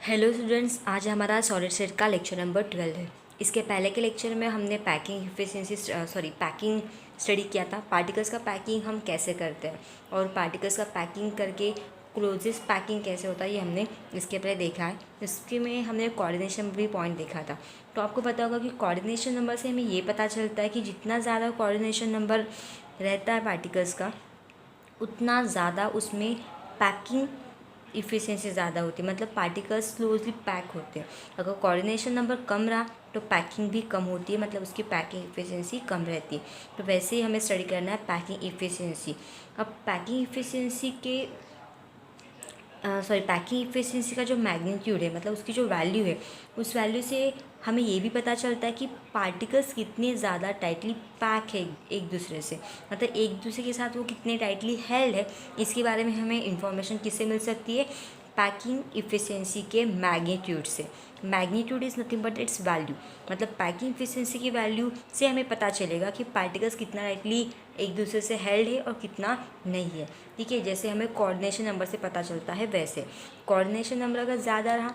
Hello students, आज हमारा solid set का लेक्चर नंबर 12 है। इसके पहले के लेक्चर में हमने पैकिंग एफिशिएंसी पैकिंग स्टडी किया था। पार्टिकल्स का पैकिंग हम कैसे करते हैं और पार्टिकल्स का पैकिंग करके क्लोजेस्ट पैकिंग कैसे होता है, ये हमने इसके पहले देखा है। इसके में हमने कोऑर्डिनेशन भी पॉइंट देखा था। तो आपको पता होगा कि कोऑर्डिनेशन नंबर से हमें ये पता चलता है कि जितना ज़्यादा कोऑर्डिनेशन नंबर रहता है पार्टिकल्स का, उतना ज़्यादा उसमें पैकिंग इफ़िशिएंसी ज़्यादा होती है, मतलब पार्टिकल्स क्लोजली पैक होते हैं। अगर कोऑर्डिनेशन नंबर कम रहा तो पैकिंग भी कम होती है, मतलब उसकी पैकिंग इफ़िशिएंसी कम रहती है। तो वैसे ही हमें स्टडी करना है पैकिंग इफ़िशिएंसी। अब पैकिंग इफ़िशिएंसी के पैकिंग इफ़िशिएंसी का जो मैग्नीट्यूड है, मतलब उसकी जो वैल्यू है, उस वैल्यू से हमें ये भी पता चलता है कि पार्टिकल्स कितने ज़्यादा टाइटली पैक है एक दूसरे से, मतलब एक दूसरे के साथ वो कितने टाइटली हेल्ड है। इसके बारे में हमें इंफॉर्मेशन किससे मिल सकती है? पैकिंग इफ़िशिएंसी के मैग्नीट्यूड से। Magnitude is nothing but it's value, मतलब पैकिंग इफ़िशिएंसी की वैल्यू से हमें पता चलेगा कि पार्टिकल्स कितना टाइटली एक दूसरे से हेल्ड है और कितना नहीं है। ठीक है, जैसे हमें कोऑर्डिनेशन नंबर से पता चलता है, वैसे कोऑर्डिनेशन नंबर अगर ज़्यादा रहा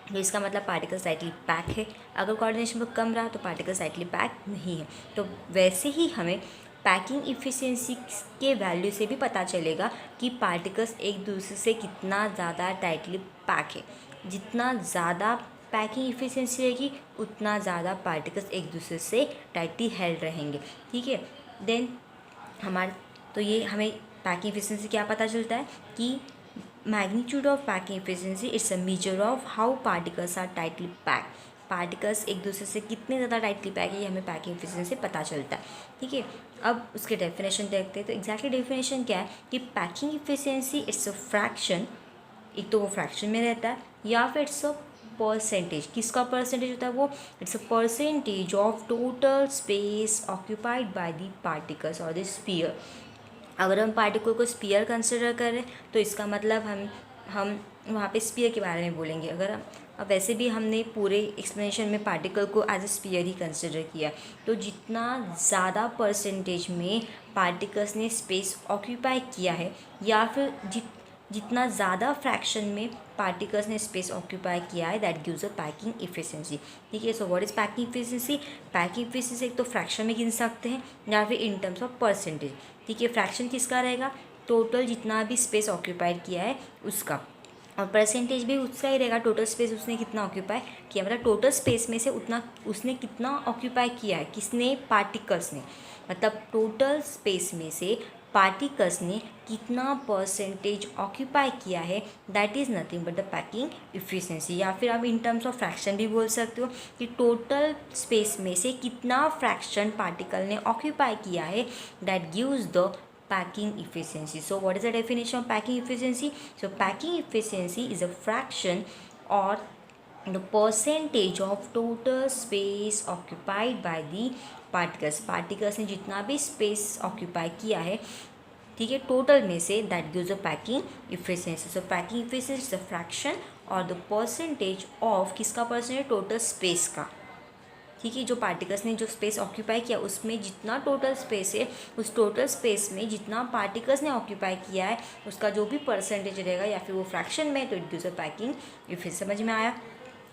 तो इसका मतलब पार्टिकल्स टाइटली पैक है, अगर कोऑर्डिनेशन नंबर कम रहा तो पार्टिकल्स टाइटली पैक नहीं है। तो वैसे ही हमें पैकिंग इफ़िशिएंसी के वैल्यू से भी पता चलेगा कि पार्टिकल्स एक दूसरे से कितना ज़्यादा टाइटली पैक है। जितना ज़्यादा पैकिंग इफ़िशिएंसी रहेगी उतना ज़्यादा पार्टिकल्स एक दूसरे से टाइटली हेल्ड रहेंगे। ठीक है, देन तो ये हमें पैकिंग इफ़िशिएंसी क्या पता चलता है कि magnitude of packing efficiency it's a measure of how particles are tightly pack. Particles एक दूसरे से कितने ज़्यादा टाइटली पैक है, ये हमें पैकिंग इफ़िशिएंसी से पता चलता है। ठीक है, अब उसके डेफिनेशन देखते हैं। तो एग्जैक्टली डेफिनेशन क्या है कि packing efficiency it's a fraction, एक तो वो फ्रैक्शन में रहता है या फिर इट्स अ परसेंटेज। किसका परसेंटेज होता है वो? It's a percentage of total space occupied by the particles और द स्फीयर। अगर हम पार्टिकल को स्पीयर कंसिडर करें तो इसका मतलब हम वहाँ पे स्पीयर के बारे में बोलेंगे। अगर हम अब वैसे भी हमने पूरे एक्सप्लेनेशन में पार्टिकल को एज ए स्पीयर ही कंसिडर किया, तो जितना ज़्यादा परसेंटेज में पार्टिकल्स ने स्पेस ऑक्यूपाई किया है या फिर जितना ज़्यादा फ्रैक्शन में पार्टिकल्स ने स्पेस ऑक्यूपाई किया है, that gives a packing efficiency. ठीक है, so what is packing efficiency? Packing efficiency एक तो फ्रैक्शन में गिन सकते हैं या फिर इन टर्म्स ऑफ परसेंटेज। ठीक है, फ्रैक्शन किसका रहेगा? टोटल जितना भी स्पेस ऑक्यूपाइड किया है उसका, और परसेंटेज भी उसका ही रहेगा, टोटल स्पेस उसने कितना ऑक्यूपाई किया, मतलब टोटल स्पेस में से उतना उसने कितना ऑक्यूपाई किया है, किसने? पार्टिकल्स ने। मतलब टोटल स्पेस में से पार्टिकल्स ने कितना परसेंटेज ऑक्यूपाई किया है, that is nothing but the packing efficiency. या फिर आप इन टर्म्स ऑफ फ्रैक्शन भी बोल सकते हो कि टोटल स्पेस में से कितना फ्रैक्शन पार्टिकल ने ऑक्यूपाई किया है, that gives the packing efficiency. So what is the definition of packing efficiency? So packing efficiency is a fraction or the percentage of total space occupied by the particles. Particles ने जितना भी space occupy किया है, ठीक है, total में से, that gives a packing efficiency. So packing efficiency is a fraction और द परसेंटेज ऑफ, किसका परसेंटेज? टोटल स्पेस का। ठीक है, जो पार्टिकल्स ने जो स्पेस ऑक्यूपाई किया उसमें जितना टोटल स्पेस है, उस टोटल स्पेस में जितना पार्टिकल्स ने ऑक्यूपाई किया है उसका जो भी परसेंटेज रहेगा या फिर वो फ्रैक्शन में, तो इट गिव्स अ पैकिंग। ये फिर समझ में आया?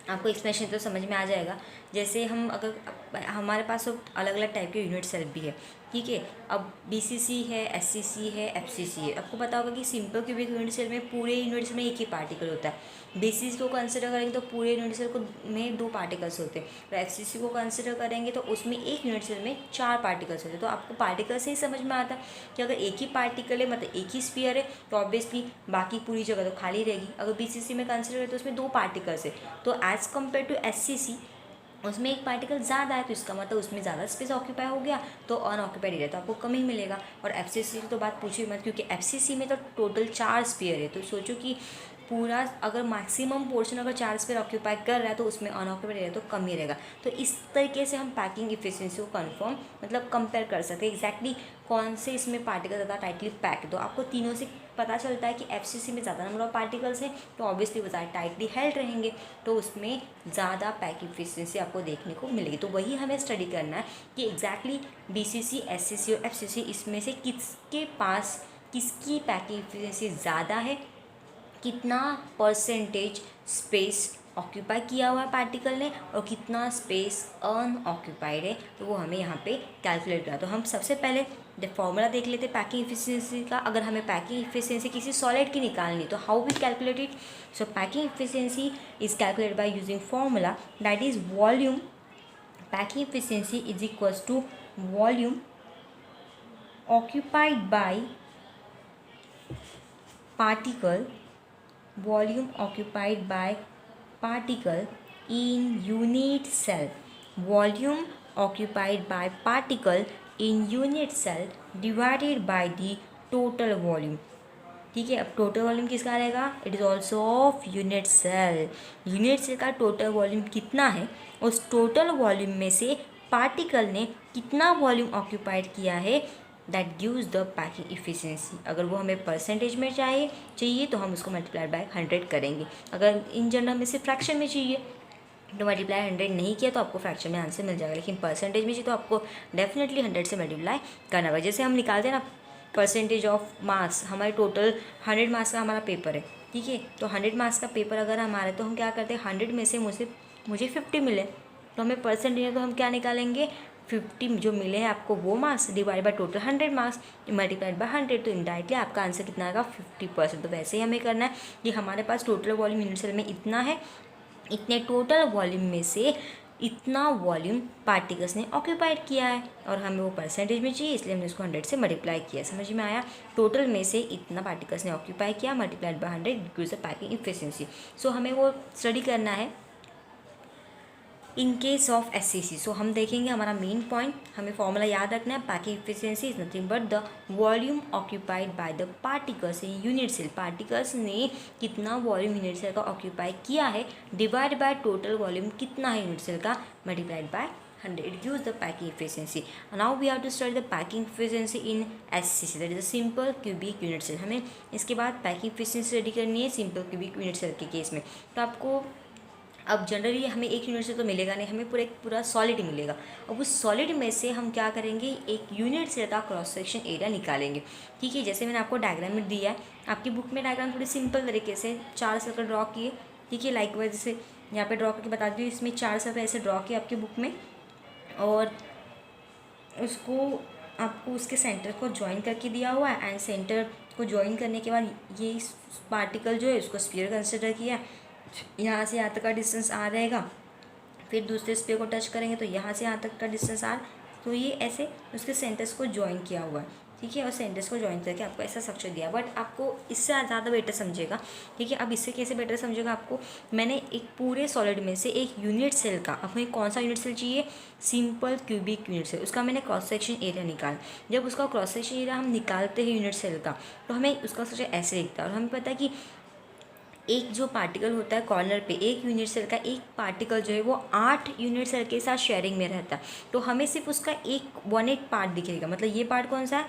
आपको एक्सप्लेनेशन तो समझ में आ जाएगा। जैसे हम अगर हमारे पास अलग अलग टाइप के यूनिट सेल भी है। ठीक है, अब बीसीसी है, एससीसी है, एफसीसी है। आपको पता होगा कि सिंपल क्यूबिक यूनिट सेल में पूरे यूनिट सेल में एक ही पार्टिकल होता है। बीसीसी को कंसिडर करेंगे तो पूरे यूनिट सेल को में 2 पार्टिकल्स होते हैं, और एफसीसी को कंसिडर करेंगे तो उसमें एक यूनिट सेल में 4 पार्टिकल्स होते हैं। तो आपको पार्टिकल से ही समझ में आता है कि अगर एक ही पार्टिकल है, मतलब एक ही स्फीयर है, तो ऑब्वियसली बाकी पूरी जगह तो खाली रहेगी। अगर बीसीसी में कंसिडर करें तो उसमें 2 पार्टिकल्स है, तो एज़ कम्पेयर टू एससीसी उसमें एक पार्टिकल ज़्यादा है, तो इसका मतलब उसमें ज़्यादा स्पेस ऑक्यूपाई हो गया, तो अनऑक्यूपाइड एरिया तो आपको कम ही मिलेगा। और एफसीसी की तो बात पूछिए मत, क्योंकि एफसीसी में तो टोटल 4 स्फीयर है। तो सोचो कि पूरा अगर मैक्सिमम पोर्शन अगर 4 स्फीयर ऑक्यूपाई कर रहा है तो उसमें अनऑक्यूपाइड एरिया तो कम ही रहेगा। तो इस तरीके से हम पैकिंग इफिशिएंसी को कन्फर्म मतलब कंपेयर कर सकते हैं एग्जैक्टली कौन से इसमें पार्टिकल ज़्यादा टाइटली पैक है। तो आपको तीनों से पता चलता है कि एफसीसी में ज़्यादा नंबर ऑफ पार्टिकल्स हैं, तो ऑब्वियसली वो ज़्यादा टाइटली हेल्ड रहेंगे, तो उसमें ज़्यादा पैकिंग इफिशिएंसी आपको देखने को मिलेगी। तो वही हमें स्टडी करना है कि एग्जैक्टली बीसीसी, एससीसी और एफसीसी इसमें से किसके पास किसकी पैकिंग इफिशिएंसी ज़्यादा है, कितना परसेंटेज स्पेस ऑक्यूपाई किया हुआ है पार्टिकल ने और कितना स्पेस अनऑक्यूपाइड है, तो वो हमें यहाँ पे कैलकुलेट करा। तो हम सबसे पहले फॉर्मूला देख लेते पैकिंग इफिशियंसी का। अगर हमें पैकिंग इफिशियंसी किसी सॉलिड की निकालनी तो how we calculate it? So packing efficiency is calculated by using formula that is volume. Packing efficiency is equals to volume occupied by particle, volume occupied by particle in unit cell, volume occupied by particle in unit cell divided by the total volume। ठीक है, अब total volume किसका रहेगा? It is also of unit cell. Unit cell का total volume कितना है, उस total volume में से पार्टिकल ने कितना वॉल्यूम ऑक्यूपाइड किया है, that gives the packing efficiency. अगर वो हमें परसेंटेज में चाहिए तो हम उसको मल्टीप्लाई बाय 100 करेंगे। अगर इन जनरल में से फ्रैक्शन में चाहिए तो मल्टीप्लाई 100 नहीं किया तो आपको फ्रैक्शन में आंसर मिल जाएगा, लेकिन परसेंटेज में चाहिए तो आपको डेफिनेटली 100 से मल्टीप्लाई करना होगा। जैसे हम निकालते हैं ना परसेंटेज ऑफ मार्क्स, हमारे टोटल 100 मार्क्स का हमारा पेपर है, ठीक है, तो 100 मार्क्स का पेपर अगर हमारा, तो हम क्या करते हैं 100 में से मुझे 50 मिले तो हमें परसेंटेज है तो हम क्या निकालेंगे 50 जो मिले हैं आपको वो marks divide by total 100 marks multiplied by 100, तो इनडायरेक्टली आपका आंसर कितना आएगा 50%। तो वैसे ही हमें करना है कि हमारे पास टोटल वॉल्यूम यूनिट सेल में इतना है, इतने टोटल वॉल्यूम में से इतना वॉल्यूम पार्टिकल्स ने ऑक्यूपाइड किया है और हमें वो परसेंटेज में चाहिए, इसलिए हमने उसको 100 से मल्टीप्लाई किया। समझ में आया? टोटल में से इतना पार्टिकल्स ने ऑक्यूपाई किया multiplied by 100 gives the packing efficiency. So हमें वो स्टडी करना है in case of SCC। So हम देखेंगे हमारा मेन पॉइंट, हमें फॉर्मूला याद रखना है। Packing efficiency is nothing but the volume occupied by the particles in unit cell. Particles ने कितना वॉल्यूम यूनिट सेल का ऑक्यूपाई किया है डिवाइड बाय टोटल वॉल्यूम कितना है यूनिट सेल का multiplied by 100, it gives the packing efficiency। Now we have to study the packing efficiency in SCC, that is a simple cubic unit cell। हमें इसके बाद packing efficiency study करनी है simple cubic unit cell के case में। तो आपको अब जनरली हमें एक यूनिट से तो मिलेगा नहीं, हमें पूरा सॉलिड मिलेगा। अब उस सॉलिड में से हम क्या करेंगे, एक यूनिट सेल का क्रॉस सेक्शन एरिया निकालेंगे। ठीक है, जैसे मैंने आपको डायग्राम में दिया है, आपकी बुक में डायग्राम थोड़ी सिंपल तरीके से 4 सर्कल ड्रॉ किए। ठीक है, लाइकवाइज जैसे यहाँ पे ड्रॉ करके बता दी, इसमें 4 सर्कल ऐसे ड्रॉ किए आपकी बुक में, और उसको आपको उसके सेंटर को ज्वाइन करके दिया हुआ है। एंड सेंटर को ज्वाइन करने के बाद ये पार्टिकल जो है उसको स्फीयर कंसिडर किया, यहाँ से यहाँ तक का डिस्टेंस R रहेगा, फिर दूसरे स्फीयर को टच करेंगे तो यहाँ से यहाँ तक का डिस्टेंस R, तो ये ऐसे उसके सेंटर्स को ज्वाइन किया हुआ है। ठीक है, और सेंटर्स को ज्वाइन करके आपको ऐसा स्ट्रक्चर दिया, बट आपको इससे ज़्यादा बेटर समझेगा। ठीक है, अब इससे कैसे बेटर समझेगा आपको, मैंने एक पूरे सॉलिड में से एक यूनिट सेल का, अब हमें कौन सा यूनिट सेल चाहिए, सिंपल क्यूबिक यूनिट सेल, उसका मैंने क्रॉस सेक्शन एरिया निकाला। जब उसका क्रॉस सेक्शन एरिया हम निकालते हैं यूनिट सेल का, तो हमें उसका स्ट्रक्चर ऐसे दिखता है। और हमें पता है कि एक जो पार्टिकल होता है कॉर्नर पे, एक यूनिट सेल का एक पार्टिकल जो है वो 8 यूनिट सेल के साथ शेयरिंग में रहता है, तो हमें सिर्फ उसका एक 1/8 पार्ट दिखेगा। मतलब ये पार्ट कौन सा है,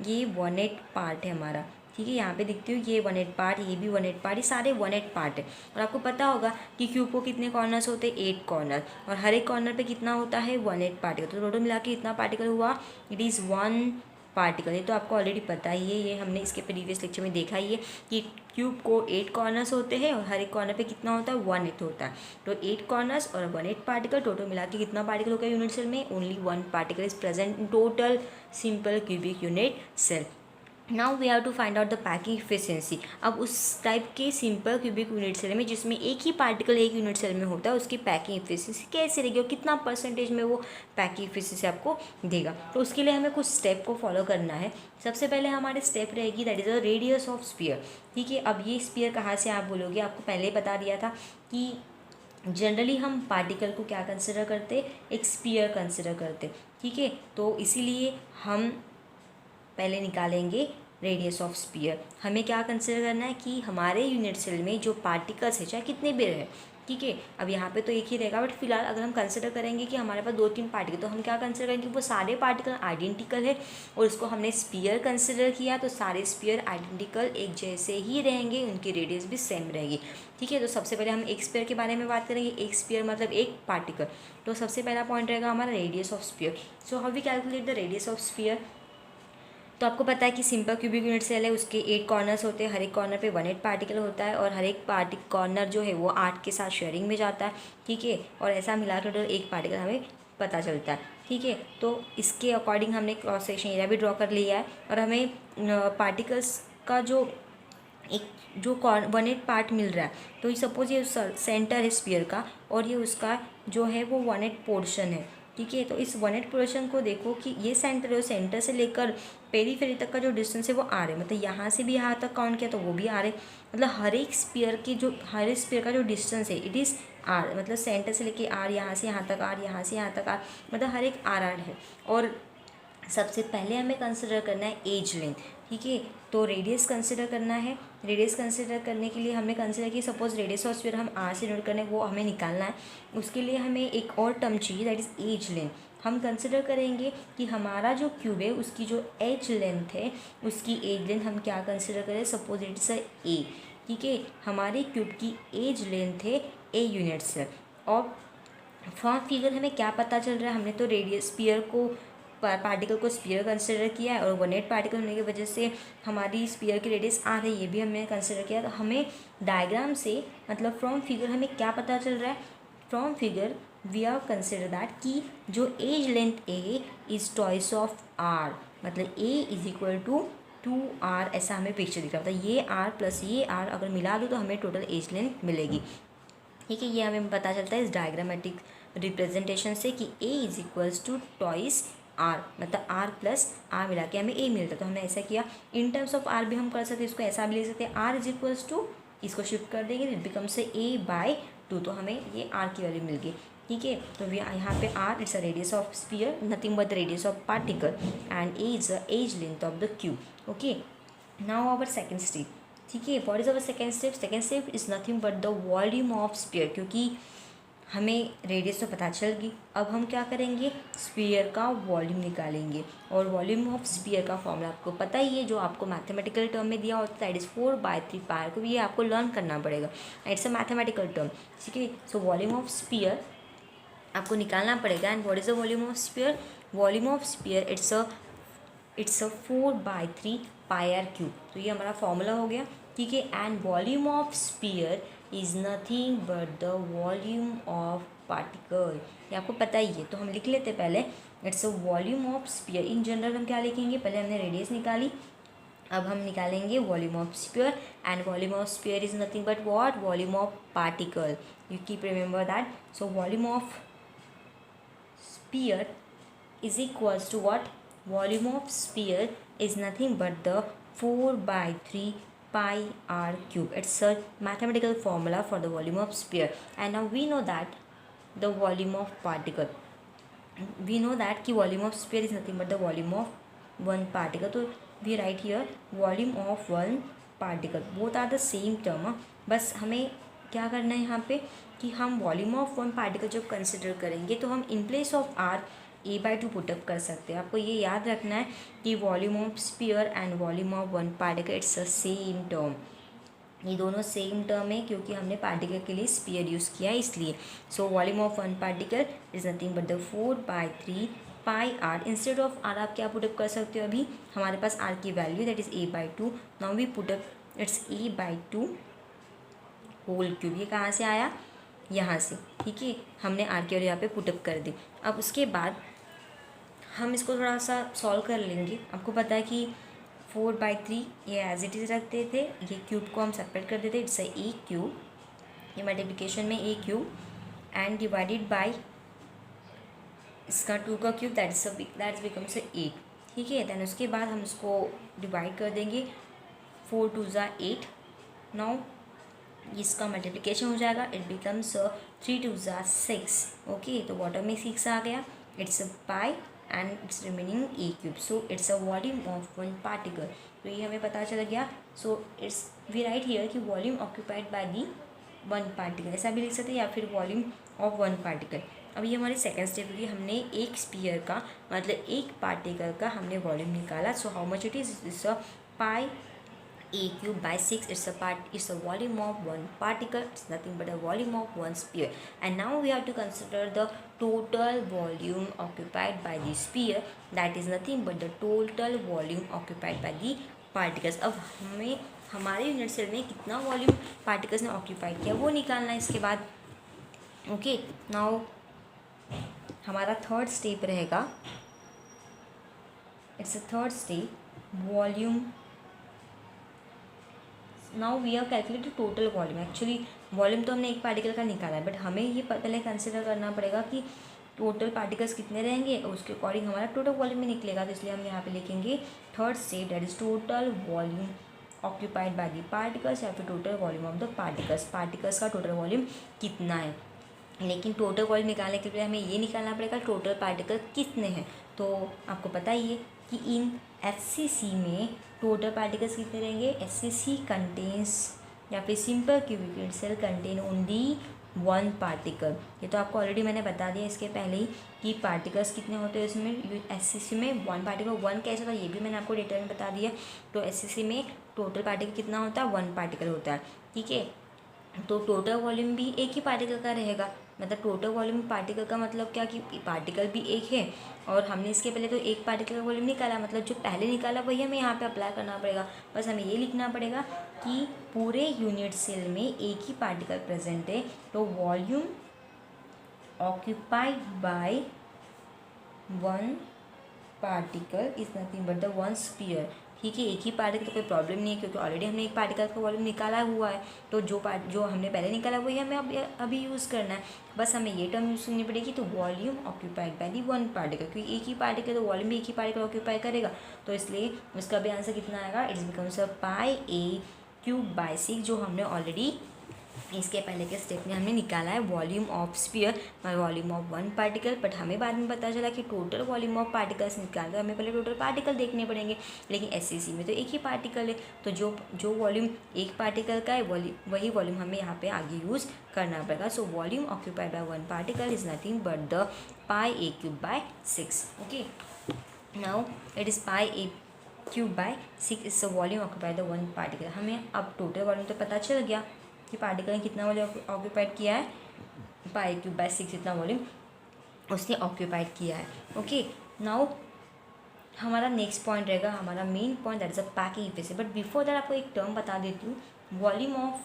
ये 1/8 पार्ट है हमारा। ठीक है, यहाँ पे दिखती हूँ ये 1/8 पार्ट, ये भी 1/8 पार्ट, ये सारे 1/8 पार्ट है। और आपको पता होगा कि क्यूब को कितने कॉर्नर्स होते हैं, 8 कॉर्नर, और हर एक कॉर्नर पे कितना होता है 1/8 पार्टिकल, तो टोटल मिला के इतना पार्टिकल हुआ, इट इज़ 1 पार्टिकल। ये तो आपको ऑलरेडी पता ही है, ये हमने इसके प्रीवियस लेक्चर में देखा ही है कि क्यूब को 8 कॉर्नर्स होते हैं और हर एक कॉर्नर पे कितना होता है 1/8 होता है, तो 8 कॉर्नर्स और 1/8 पार्टिकल, टोटल मिला के कितना पार्टिकल होगा यूनिट सेल में, only 1 particle is present in total simple cubic unit cell. Now we have to find out the packing efficiency. अब उस टाइप के सिंपल क्यूबिक यूनिट सेल में जिसमें एक ही पार्टिकल एक यूनिट सेल में होता है, उसकी पैकिंग इफिशियंसी कैसे रहेगी और कितना परसेंटेज में वो पैकिंग इफिशियंसी आपको देगा, तो उसके लिए हमें कुछ स्टेप को फॉलो करना है। सबसे पहले हमारे स्टेप रहेगी that is the radius of sphere. ठीक है, अब ये स्फीयर कहाँ से आप बोलोगे, आपको पहले ही बता दिया था कि जनरली हम पार्टिकल को क्या कंसिडर करते, एक स्फीयर कंसिडर करते। ठीक है, तो इसीलिए हम पहले निकालेंगे रेडियस ऑफ स्फीयर। हमें क्या कंसिडर करना है कि हमारे यूनिट सेल में जो पार्टिकल्स है चाहे कितने भी रहे, ठीक है, अब यहाँ पे तो एक ही रहेगा, बट फिलहाल अगर हम कंसिडर करेंगे कि हमारे पास 2-3 पार्टिकल, तो हम क्या कंसिडर करेंगे कि वो सारे पार्टिकल आइडेंटिकल है, और इसको हमने स्फीयर कंसिडर किया, तो सारे स्फीयर आइडेंटिकल एक जैसे ही रहेंगे, उनकी रेडियस भी सेम रहेगी। ठीक है, तो सबसे पहले हम एक स्फीयर के बारे में बात करेंगे। एक स्फीयर मतलब एक पार्टिकल, तो सबसे पहला पॉइंट रहेगा हमारा radius of sphere. So how we calculate the radius of sphere, तो आपको पता है कि सिंपल क्यूबिक यूनिट सेल है, उसके 8 कॉर्नर्स होते हैं, हर एक कॉर्नर पे 1/8 पार्टिकल होता है और हर एक कॉर्नर जो है वो 8 के साथ शेयरिंग में जाता है, ठीक है। और ऐसा मिला कर एक पार्टिकल हमें पता चलता है, ठीक है। तो इसके अकॉर्डिंग हमने क्रॉस सेक्शन एरिया भी ड्रॉ कर लिया है और हमें पार्टिकल्स का जो एक जो 1/8 पार्ट मिल रहा है, तो ये सपोज ये सेंटर है स्फीयर का और ये उसका जो है वो 1/8 पोर्शन है, ठीक है। तो इस 1/8 पोर्शन को देखो कि ये सेंटर है, सेंटर से लेकर पेरीफेरी तक का जो डिस्टेंस है वो आर है, मतलब यहाँ से भी यहाँ तक काउंट किया तो वो भी आर है। मतलब हर एक स्फीयर का जो डिस्टेंस है इट इज़ आर, मतलब सेंटर से लेके आर, यहाँ से यहाँ तक आर, यहाँ से यहाँ तक आर, मतलब हर एक आर आर है। और सबसे पहले हमें कंसिडर करना है एज लेंथ, ठीक है। तो रेडियस कंसिडर करना है। रेडियस कंसिडर करने के लिए हमने कंसिडर की सपोज रेडियस ऑफ स्फीयर हम आर से नोट करने वो हमें निकालना है। उसके लिए हमें एक और टर्म चाहिए दैट इज़ एज लेंथ। हम कंसिडर करेंगे कि हमारा जो क्यूब है उसकी जो एज लेंथ है उसकी एज लेंथ हम क्या कंसिडर करें, सपोज इट्स ए, ठीक है। हमारे क्यूब की एज लेंथ है ए यूनिट्स है। और फ्रॉम फिगर हमें क्या पता चल रहा है, हमने तो रेडियस स्फीयर को पार्टिकल को स्फीयर कंसिडर किया है और 1/8 पार्टिकल होने की वजह से हमारी स्फीयर की रेडियस आर है, ये भी हमने कंसिडर किया। तो हमें डायग्राम से मतलब फ्रॉम फिगर हमें क्या पता चल रहा है, from figure we are consider that कि जो edge length A is twice of R, मतलब A is equal to 2r, ऐसा हमें पिक्चर दिख रहा था। ये आर प्लस ये आर अगर मिला दो तो हमें टोटल एज लेंथ मिलेगी, ठीक है। ये हमें पता चलता है इस डायग्रामेटिक रिप्रेजेंटेशन से कि a is equals to twice r, मतलब आर प्लस आर मिला के हमें ए मिलता है। तो हमने ऐसा किया। इन टर्म्स ऑफ आर भी हम कर सकते हैं, इसको ऐसा भी ले सकते हैं, आर इज इक्वल्स टू, इसको शिफ्ट कर देंगे इट बिकम्स से a/2, तो हमें ये आर की वैल्यू मिल गई, ठीक है। तो वी यहाँ पे are it's a radius of sphere, nothing but the radius of particle, and A is the edge length of the cube, okay. Now our second step, ठीक है। What is our second step, second step is nothing but the volume of sphere, क्योंकि हमें radius तो पता चल गई। अब हम क्या करेंगे, स्फीयर का वॉल्यूम निकालेंगे। और वॉल्यूम ऑफ स्फीयर का फॉर्मूला आपको पता ही है, जो आपको मैथमेटिकल टर्म में दिया होता है, दैट इज़ 4/3 पाई को भी ये आपको लर्न करना पड़ेगा, इट्स अ मैथमेटिकल टर्म, ठीक है। सो वॉल्यूम ऑफ स्फीयर आपको निकालना पड़ेगा। And what is the volume of sphere, volume of sphere it's a 4/3 pi R cube. तो ये हमारा फॉर्मूला हो गया, ठीक है। And volume of sphere is nothing but the volume of particle, ये आपको पता ही है। तो हम लिख लेते पहले, it's a volume of sphere. In general हम क्या लिखेंगे, पहले हमने रेडियस निकाली, अब हम निकालेंगे volume of sphere. And volume of sphere is nothing but what, volume of particle, you keep remember that. So volume of sphere is equals to what, volume of sphere is nothing but the 4/3 pi r cube. It's a mathematical formula for the volume of sphere. And now we know that the volume of particle, we know that ki volume of sphere is nothing but the volume of one particle. So we write here volume of one particle, both are the same term. बस हमें क्या करना है यहाँ पे कि हम volume of one particle जब कंसिडर करेंगे तो हम in place of R a/2 put up कर सकते हैं। आपको ये याद रखना है कि volume of sphere and volume of one particle it's a same term, ये दोनों सेम टर्म है क्योंकि हमने पार्टिकल के लिए स्फीयर यूज़ किया है इसलिए। So volume of one particle is nothing but the 4/3 pi R. Instead of R आप क्या पुटअप कर सकते हो, अभी हमारे पास आर की value that is a/2, now we put up it's a/2 whole cube. ये कहाँ से आया, यहाँ से, ठीक है। हमने आर की वैल्यू यहाँ पे पुटअप कर दी। अब उसके बाद हम इसको थोड़ा सा सॉल्व कर लेंगे। आपको पता है कि 4/3 ये एज इट इज़ रखते थे, ये क्यूब को हम सेपरेट कर देते, इट्स ए क्यूब, ये मल्टीप्लिकेशन में ए क्यूब एंड डिवाइडेड बाय इसका 2 का क्यूब दैट्स बिकम्स 8, ठीक है। दैन उसके बाद हम इसको डिवाइड कर देंगे, 4 2 ज़ा 8, नाउ इसका मल्टीप्लिकेशन हो जाएगा, इट बिकम्स 3 2 ज़ा 6, ओके। तो वाटर में 6 आ गया, it's a pi and it's remaining a cube, so it's a volume of one particle. तो ये हमें पता चल गया। So it's we write here कि volume occupied by the one particle, ऐसा भी लिख सकते हैं, या फिर वॉल्यूम ऑफ वन पार्टिकल। अब ये हमारी सेकेंड स्टेप हुई, हमने एक स्फीयर का मतलब एक पार्टिकल का हमने वॉल्यूम निकाला। सो how much it is, it's a pi a cube by 6, it's a volume of one particle, it's nothing but a volume of one sphere. And now we have to consider the total volume occupied by the sphere, that is nothing but the total volume occupied by the particles. अब हमें हमारे unit cell में कितना volume particles ने occupied किया वो निकालना है इसके बाद. ओके, नाउ हमारा थर्ड स्टेप रहेगा, it's a third step volume. Now we have calculated total volume. Actually volume तो हमने एक पार्टिकल का निकाला है, बट हमें ये पहले कंसिडर करना पड़ेगा कि टोटल पार्टिकल्स कितने रहेंगे और उसके अकॉर्डिंग हमारा टोटल वॉल्यूम भी निकलेगा. तो इसलिए हम यहाँ पे लिखेंगे third step, that is total volume occupied by the particles या फिर total volume of the particles. Particles का टोटल वॉल्यूम कितना है, लेकिन टोटल वॉल्यूम निकालने के लिए हमें ये निकालना पड़ेगा टोटल पार्टिकल कितने हैं. तो आपको पता ही है कि इन HCC में टोटल पार्टिकल्स कितने रहेंगे. HCC कंटेन्स या फिर simple cubic unit cell contain only one particle. ये तो आपको ऑलरेडी मैंने बता दिया इसके पहले ही कि पार्टिकल्स कितने होते हैं इसमें. HCC में वन पार्टिकल, वन कैसे होता है ये भी मैंने आपको डिटेल में बता दिया. तो HCC में टोटल पार्टिकल कितना होता है, वन पार्टिकल होता है. ठीक है, तो टोटल वॉल्यूम भी एक ही पार्टिकल का रहेगा. मतलब टोटल वॉल्यूम पार्टिकल का मतलब क्या कि पार्टिकल भी एक है और हमने इसके पहले तो एक पार्टिकल का वॉल्यूम निकाला, मतलब जो पहले निकाला वही हमें यहाँ पे अप्लाई करना पड़ेगा. बस हमें ये लिखना पड़ेगा कि पूरे यूनिट सेल में एक ही पार्टिकल प्रेजेंट है, तो volume occupied by one particle is nothing but the one sphere. ठीक है, एक ही पार्टिकल तो कोई प्रॉब्लम नहीं है क्योंकि ऑलरेडी हमने एक पार्टिकल का वॉल्यूम निकाला हुआ है. तो जो हमने पहले निकाला वही हमें अभी यूज़ करना है. बस हमें ये टर्म यूज़ करनी पड़ेगी. तो volume occupied by the one particle, क्योंकि एक ही पार्टिकल तो वॉल्यूम भी एक ही पार्टिकल ऑक्यूपाई करेगा. तो इसलिए उसका भी आंसर कितना आएगा, it's becomes pi A cube by 6, जो हमने ऑलरेडी इसके पहले के स्टेप में हमने निकाला है volume of sphere by volume of one particle. But हमें बाद में पता चला कि टोटल वॉल्यूम ऑफ पार्टिकल्स निकाल तो हमें पहले टोटल पार्टिकल देखने पड़ेंगे. लेकिन HCC में तो एक ही पार्टिकल है, तो जो वॉल्यूम एक पार्टिकल का है वही वॉल्यूम हमें यहाँ पे आगे यूज़ करना पड़ेगा. So volume occupied by one particle is nothing but the pi A cube by 6. Okay, now it is pi A cube by 6 is the volume occupied the one particle. हमें अब total volume तो पता चल गया कि particle ने कितना volume occupied किया है, पाई क्यूब बाय 6 इतना वॉल्यूम उसने ऑक्यूपाइड किया है. ओके, नाउ हमारा नेक्स्ट पॉइंट रहेगा, हमारा main point, that is a packing efficiency. But before that आपको एक टर्म बता देती हूँ. वॉल्यूम ऑफ,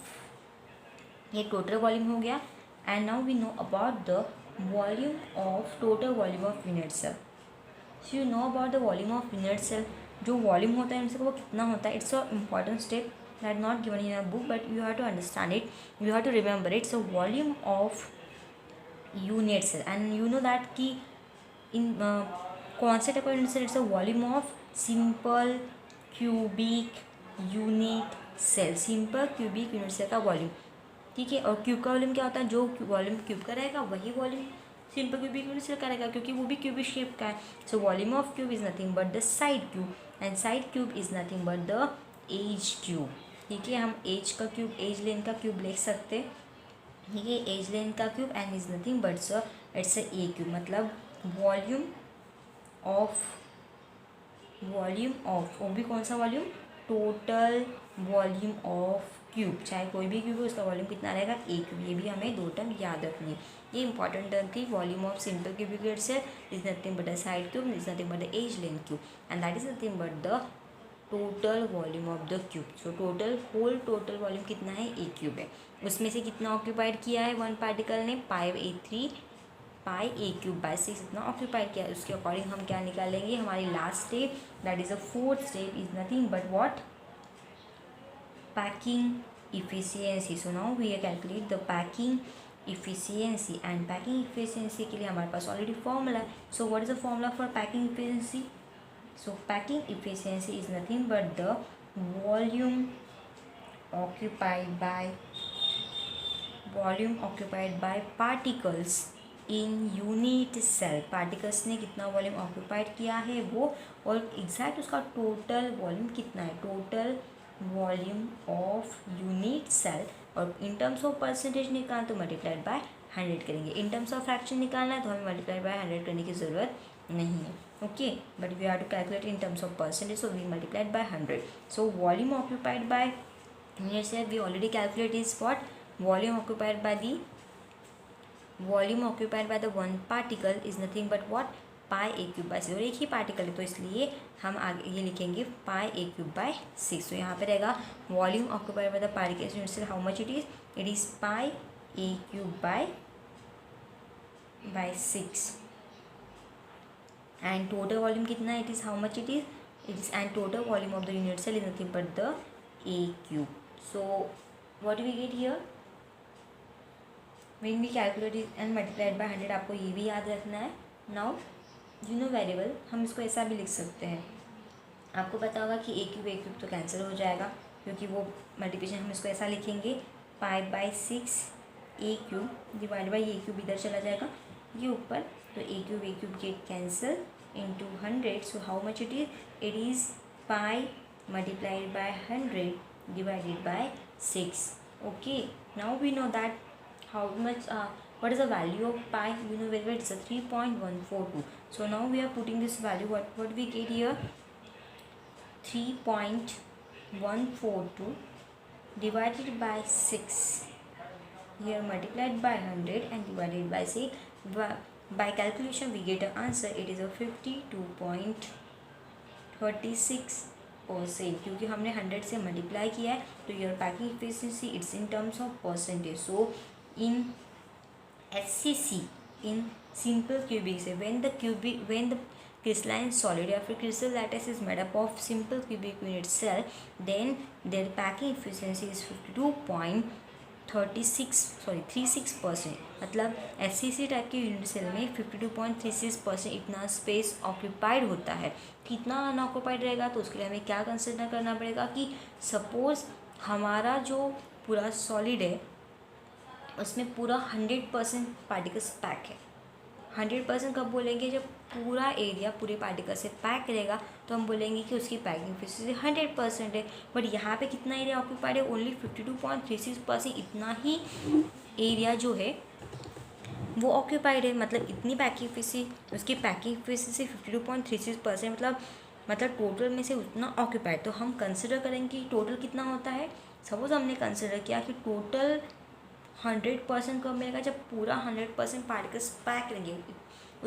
ये टोटल वॉल्यूम हो गया. And now we know about the volume of total volume of unit cell. So you know about the volume of unit cell. जो volume होता है उनसे वो कितना होता है, it's a important step that not given in a book, but you have to understand it, you have to remember it. So volume of unit cell, and you know that कि in कौन से type का unit cell, it's a volume of simple cubic unit cell. Simple cubic unit cell का volume. ठीक है, और cube का volume क्या होता है, जो वॉल्यूम क्यूब का रहेगा वही volume simple cubic unit cell का रहेगा, क्योंकि वो भी क्यूबिक शेप का है. So volume of cube is nothing but the side cube, and side cube is nothing but the edge cube. ठीक है, हम एज का क्यूब, एज लेन का क्यूब लिख सकते हैं. ठीक है, एज लेन का cube and is nothing but it's a cube. मतलब वॉल्यूम ऑफ वो भी कौन सा volume, total volume of cube. चाहे कोई भी क्यूब हो उसका वॉल्यूम कितना रहेगा, ए क्यूब. ये भी हमें दो टर्म याद रखनी है. ये इंपॉर्टेंट टर्म थी. Volume of simple cubic unit cell is nothing but the side cube, is nothing but the edge length cube, and that is nothing but the total volume of the cube. So total volume कितना है, ए cube है. उसमें से कितना occupied किया है one particle ने, पाई A cube by 6 इतना ऑक्यूपाइड किया है. उसके अकॉर्डिंग हम क्या निकालेंगे, हमारी last step, that is a fourth step, is nothing but what, packing efficiency. So now we calculate the packing efficiency, and packing efficiency के लिए हमारे पास ऑलरेडी फॉर्मूला है. So what is the formula for packing efficiency. So packing efficiency is nothing but the volume occupied by particles in unit cell. particles ने कितना volume occupied किया है वो, और एग्जैक्ट उसका टोटल वॉल्यूम कितना है, total volume of unit cell. और इन टर्म्स ऑफ परसेंटेज निकालना तो मल्टीप्लाइड बाय 100 करेंगे. इन टर्म्स ऑफ फ्रैक्शन निकालना है तो हमें मल्टीप्लाइड बाय 100 करने की ज़रूरत नहीं है. okay, but we have to calculate in terms of percentage, so we multiplied by 100. So volume occupied by unit cell we already calculate is what? Volume occupied by the one particle is nothing but what? Pi A cube by 6, और एक ही particle है तो इसलिए हम आगे ये लिखेंगे पाई A cube by 6. तो यहाँ पे रहेगा volume occupied by the particles unit cell, how much it is pi A cube by 6. And total volume कितना है? It is how much it is and total volume of the unit cell is nothing but the A cube. So what we get here when we calculate it and multiplied by 100. आपको ये भी याद रखना है. Now you know variable हम इसको ऐसा भी लिख सकते हैं. आपको पता होगा कि ए क्यूब तो कैंसिल हो जाएगा क्योंकि वो मल्टीप्लिकेशन हम इसको ऐसा लिखेंगे pi by 6 a cube divide by a cube इधर चला जाएगा ये ऊपर, तो a cube get cancel into 100. So how much it is pi multiplied by 100 divided by 6. Okay, now we know that how much what is the value of pi? You know very well, it's a 3.142. So now we are putting this value, what we get here, 3.142 divided by 6 here multiplied by 100 and divided by 6. By calculation we get an answer, it is a 52.36%, क्योंकि हमने 100 से multiply किया है. तो your packing efficiency it's in terms of percentage. So in SCC, in simple cubic cell, when the crystalline solid or crystal lattice is made up of simple cubic unit cell, then their packing efficiency is 52.36%. मतलब SCC type के unit cell में 52.36% इतना space occupied होता है. कितना unoccupied रहेगा तो उसके लिए हमें क्या कंसिडर करना पड़ेगा कि सपोज हमारा जो पूरा सॉलिड है उसमें पूरा 100% पार्टिकल्स पैक है. 100% कब बोलेंगे? जब पूरा एरिया पूरे पार्टिकल से पैक रहेगा तो हम बोलेंगे कि उसकी पैकिंग एफिशिएंसी 100% है. बट यहाँ पे कितना एरिया ऑक्यूपाइड है? ओनली 52.36%. इतना ही एरिया जो है वो ऑक्यूपाइड है. मतलब इतनी पैकिंग एफिशिएंसी, उसकी पैकिंग एफिशिएंसी 52.36%, मतलब टोटल में से उतना ऑक्यूपाइड. तो हम कंसिडर करेंगे कि टोटल कितना होता है. सपोज हमने कंसिडर किया कि टोटल 100% कब मिलेगा? जब पूरा 100% पार्टिकल्स पैक रहेंगे,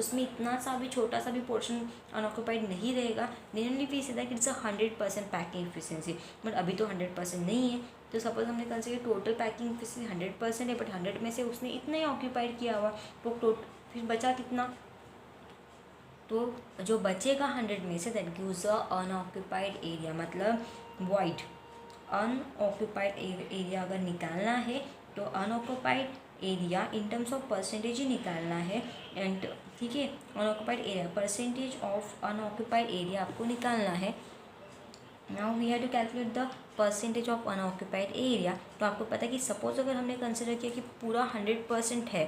उसमें इतना सा भी छोटा सा भी पोर्शन अनऑक्यूपाइड नहीं रहेगा. Then only we say that it's 100% packing efficiency. But अभी तो 100% नहीं है. तो सपोज हमने कंसिडर टोटल पैकिंग एफिशिएंसी 100% है, बट 100 में से उसने इतना ही ऑक्यूपाइड किया हुआ, तो फिर बचा कितना? तो जो बचेगा 100 में से that gives a unoccupied area. मतलब वॉइड अनऑक्यूपाइड एरिया अगर निकालना है तो unoccupied area in terms of percentage ही निकालना है. एंड ठीक है, unoccupied area, percentage of unoccupied area आपको निकालना है. Now we have to calculate the percentage of unoccupied area. तो आपको पता है कि सपोज अगर हमने कंसिडर किया कि पूरा 100% है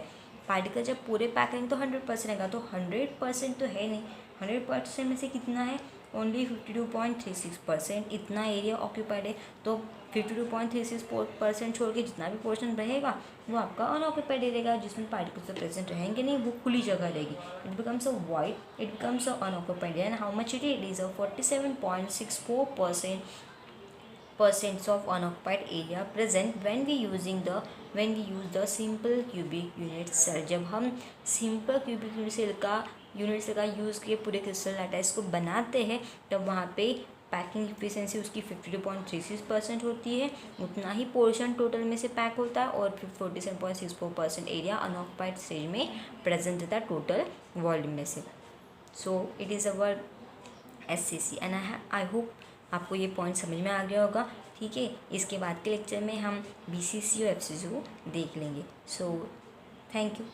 पार्टिकल, जब पूरे पैक रहेंगे तो 100% रहेगा. तो 100% तो है नहीं, 100% में से कितना है? ओनली 52.36%. इतना एरिया ऑक्यूपाइड है. तो 52.36% छोड़ के जितना भी पोर्शन रहेगा वो आपका अनऑक्यूपाइड रहेगा, जिसमें पार्टिकल्स तो प्रेजेंट रहेंगे नहीं, वो खुली जगह रहेगी. It becomes a void, it becomes a unoccupied. And how much it is a 47.64% of unoccupied area present when we use the simple cubic unit cell. जब हम सिंपल क्यूबिक यूनिट सेल का use किए पूरे crystal lattice को बनाते हैं, तब वहाँ पे पैकिंग एफिशिएंसी उसकी 52.36% होती है. उतना ही पोर्शन टोटल में से पैक होता है और 47.64% एरिया अनऑक्यूपाइड स्टेज में प्रेजेंट रहता है टोटल वॉल्यूम में से. So it is our SCC and I hope आपको ये पॉइंट समझ में आ गया होगा. ठीक है, इसके बाद के लेक्चर में हम BCC और FCC को देख लेंगे. So thank you.